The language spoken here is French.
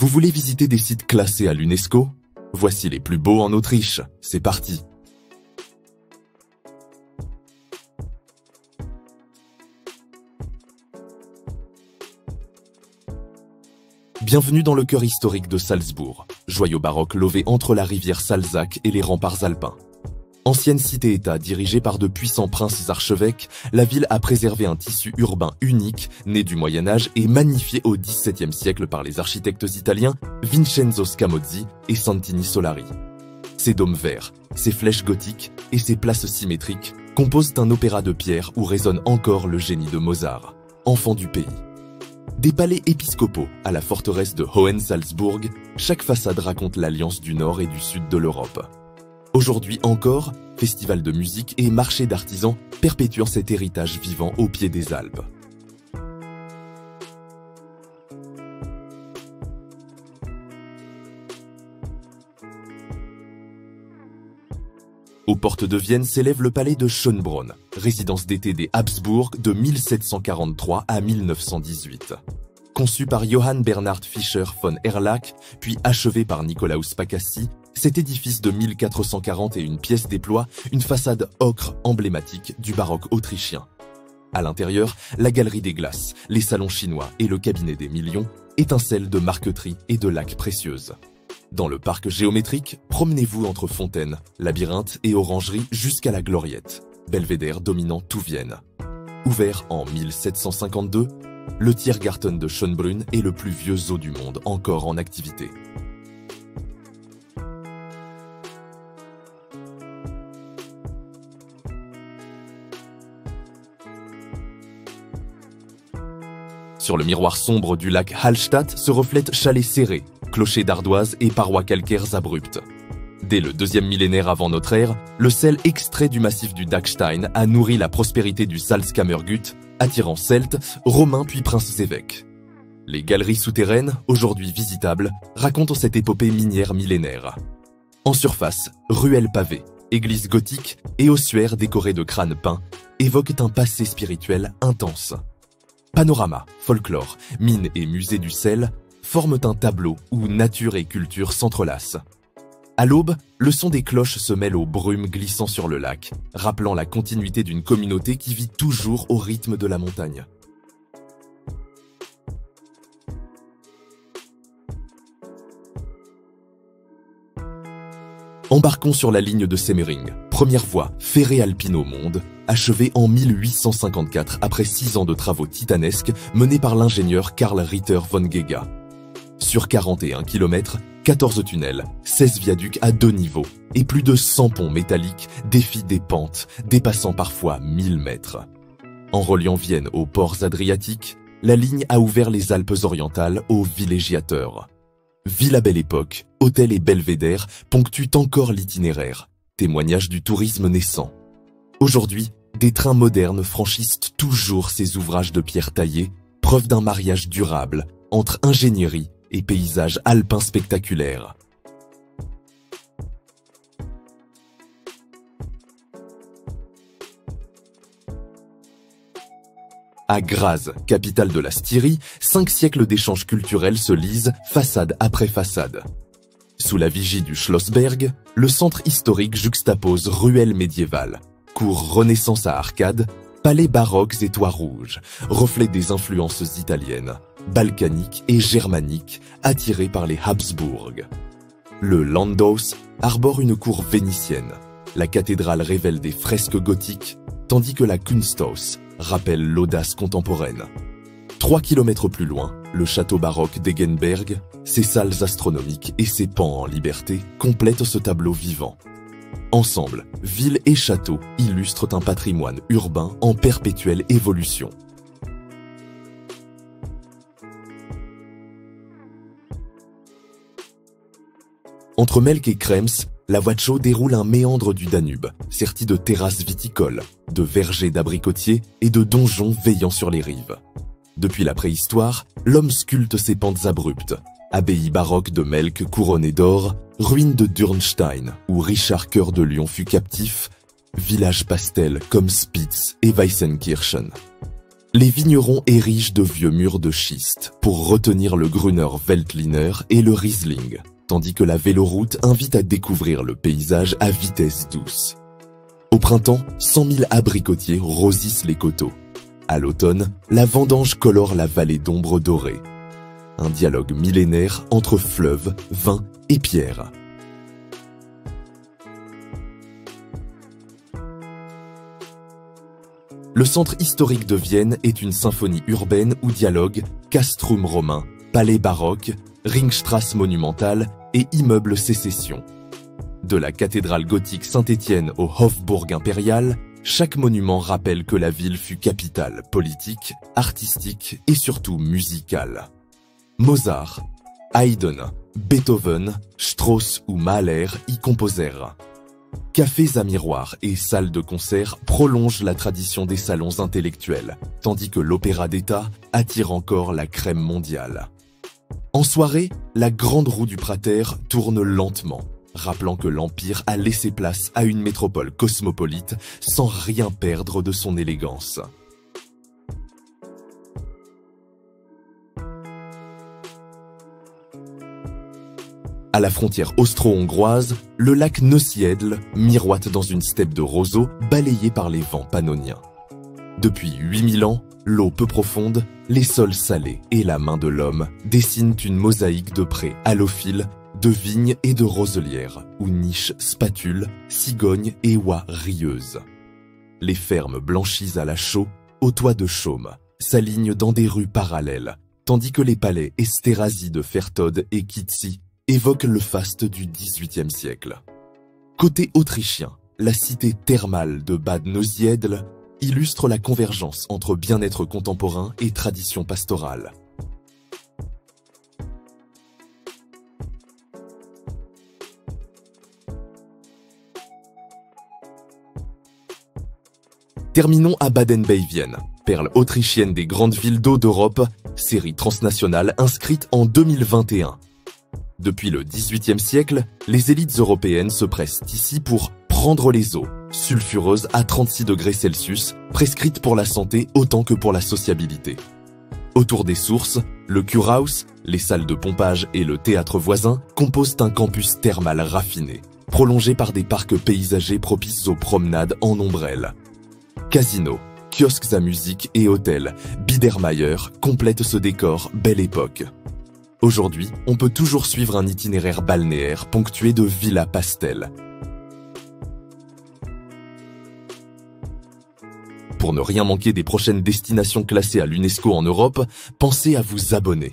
Vous voulez visiter des sites classés à l'UNESCO? Voici les plus beaux en Autriche. C'est parti! Bienvenue dans le cœur historique de Salzbourg, joyau baroque lové entre la rivière Salzach et les remparts alpins. Ancienne cité-État dirigée par de puissants princes archevêques, la ville a préservé un tissu urbain unique, né du Moyen-Âge et magnifié au XVIIe siècle par les architectes italiens Vincenzo Scamozzi et Santini Solari. Ses dômes verts, ses flèches gothiques et ses places symétriques composent un opéra de pierre où résonne encore le génie de Mozart, enfant du pays. Des palais épiscopaux à la forteresse de Hohensalzburg, chaque façade raconte l'alliance du nord et du sud de l'Europe. Aujourd'hui encore, festivals de musique et marchés d'artisans perpétuent cet héritage vivant au pied des Alpes. Aux portes de Vienne s'élève le palais de Schönbrunn, résidence d'été des Habsbourg de 1743 à 1918. Conçu par Johann Bernhard Fischer von Erlach, puis achevé par Nicolaus Pacassi, cet édifice de 1441 pièces déploie une façade ocre emblématique du baroque autrichien. À l'intérieur, la galerie des glaces, les salons chinois et le cabinet des millions étincellent de marqueterie et de laques précieuses. Dans le parc géométrique, promenez-vous entre fontaines, labyrinthes et orangeries jusqu'à la Gloriette, belvédère dominant tout Vienne. Ouvert en 1752, le Tiergarten de Schönbrunn est le plus vieux zoo du monde encore en activité. Sur le miroir sombre du lac Hallstatt se reflètent chalets serrés, clochers d'ardoise et parois calcaires abruptes. Dès le deuxième millénaire avant notre ère, le sel extrait du massif du Dachstein a nourri la prospérité du Salzkammergut, attirant Celtes, Romains puis princes-évêques. Les galeries souterraines, aujourd'hui visitables, racontent cette épopée minière millénaire. En surface, ruelles pavées, églises gothiques et ossuaires décorés de crânes peints évoquent un passé spirituel intense. Panorama, folklore, mines et musées du sel forment un tableau où nature et culture s'entrelacent. À l'aube, le son des cloches se mêle aux brumes glissant sur le lac, rappelant la continuité d'une communauté qui vit toujours au rythme de la montagne. Embarquons sur la ligne de Semmering, première voie ferrée alpine au monde, achevée en 1854 après 6 ans de travaux titanesques menés par l'ingénieur Karl Ritter von Gega. Sur 41 km, 14 tunnels, 16 viaducs à 2 niveaux et plus de 100 ponts métalliques défient des pentes dépassant parfois 1000 mètres. En reliant Vienne aux ports adriatiques, la ligne a ouvert les Alpes orientales aux villégiateurs. Villa Belle Époque, hôtels et belvédères ponctuent encore l'itinéraire, témoignage du tourisme naissant. Aujourd'hui, des trains modernes franchissent toujours ces ouvrages de pierre taillée, preuve d'un mariage durable entre ingénierie et paysages alpins spectaculaires. À Graz, capitale de la Styrie, 5 siècles d'échanges culturels se lisent façade après façade. Sous la vigie du Schlossberg, le centre historique juxtapose ruelles médiévales, cours Renaissance à arcades, palais baroques et toits rouges, reflets des influences italiennes, balkaniques et germaniques attirées par les Habsbourg. Le Landhaus arbore une cour vénitienne, la cathédrale révèle des fresques gothiques, tandis que la Kunsthaus rappelle l'audace contemporaine. 3 kilomètres plus loin, le château baroque d'Egenberg, ses salles astronomiques et ses pans en liberté complètent ce tableau vivant. Ensemble, ville et château illustrent un patrimoine urbain en perpétuelle évolution. Entre Melk et Krems, la Watschau déroule un méandre du Danube, serti de terrasses viticoles, de vergers d'abricotiers et de donjons veillant sur les rives. Depuis la préhistoire, l'homme sculpte ses pentes abruptes, abbaye baroque de Melk couronnée d'or, ruine de Dürnstein où Richard Cœur de Lion fut captif, village pastel comme Spitz et Weissenkirchen. Les vignerons érigent de vieux murs de schiste pour retenir le Grüner Veltliner et le Riesling, tandis que la véloroute invite à découvrir le paysage à vitesse douce. Au printemps, 100 000 abricotiers rosissent les coteaux. À l'automne, la vendange colore la vallée d'ombre dorée. Un dialogue millénaire entre fleuve, vin et pierre. Le centre historique de Vienne est une symphonie urbaine où dialoguent castrum romain, palais baroque, Ringstrasse monumentale et immeubles sécession. De la cathédrale gothique Saint-Étienne au Hofburg impérial, chaque monument rappelle que la ville fut capitale politique, artistique et surtout musicale. Mozart, Haydn, Beethoven, Strauss ou Mahler y composèrent. Cafés à miroirs et salles de concert prolongent la tradition des salons intellectuels, tandis que l'opéra d'État attire encore la crème mondiale. En soirée, la grande roue du Prater tourne lentement, rappelant que l'Empire a laissé place à une métropole cosmopolite sans rien perdre de son élégance. À la frontière austro-hongroise, le lac Neusiedl miroite dans une steppe de roseaux balayée par les vents pannoniens. Depuis 8000 ans, l'eau peu profonde, les sols salés et la main de l'homme dessinent une mosaïque de prés halophiles, de vignes et de roselières, où nichent spatules, cigognes et oies rieuses. Les fermes blanchies à la chaux, aux toits de chaume, s'alignent dans des rues parallèles, tandis que les palais Esterházy de Fertod et Kitsi évoquent le faste du XVIIIe siècle. Côté autrichien, la cité thermale de Bad Neusiedl illustre la convergence entre bien-être contemporain et tradition pastorale. Terminons à Baden-Bavienne, perle autrichienne des grandes villes d'eau d'Europe, série transnationale inscrite en 2021. Depuis le XVIIIe siècle, les élites européennes se pressent ici pour prendre les eaux, sulfureuses à 36 degrés Celsius, prescrites pour la santé autant que pour la sociabilité. Autour des sources, le Kurhaus, les salles de pompage et le théâtre voisin composent un campus thermal raffiné, prolongé par des parcs paysagers propices aux promenades en ombrelle. Casinos, kiosques à musique et hôtels, Biedermeier complètent ce décor belle époque. Aujourd'hui, on peut toujours suivre un itinéraire balnéaire ponctué de villas pastel. Pour ne rien manquer des prochaines destinations classées à l'UNESCO en Europe, pensez à vous abonner.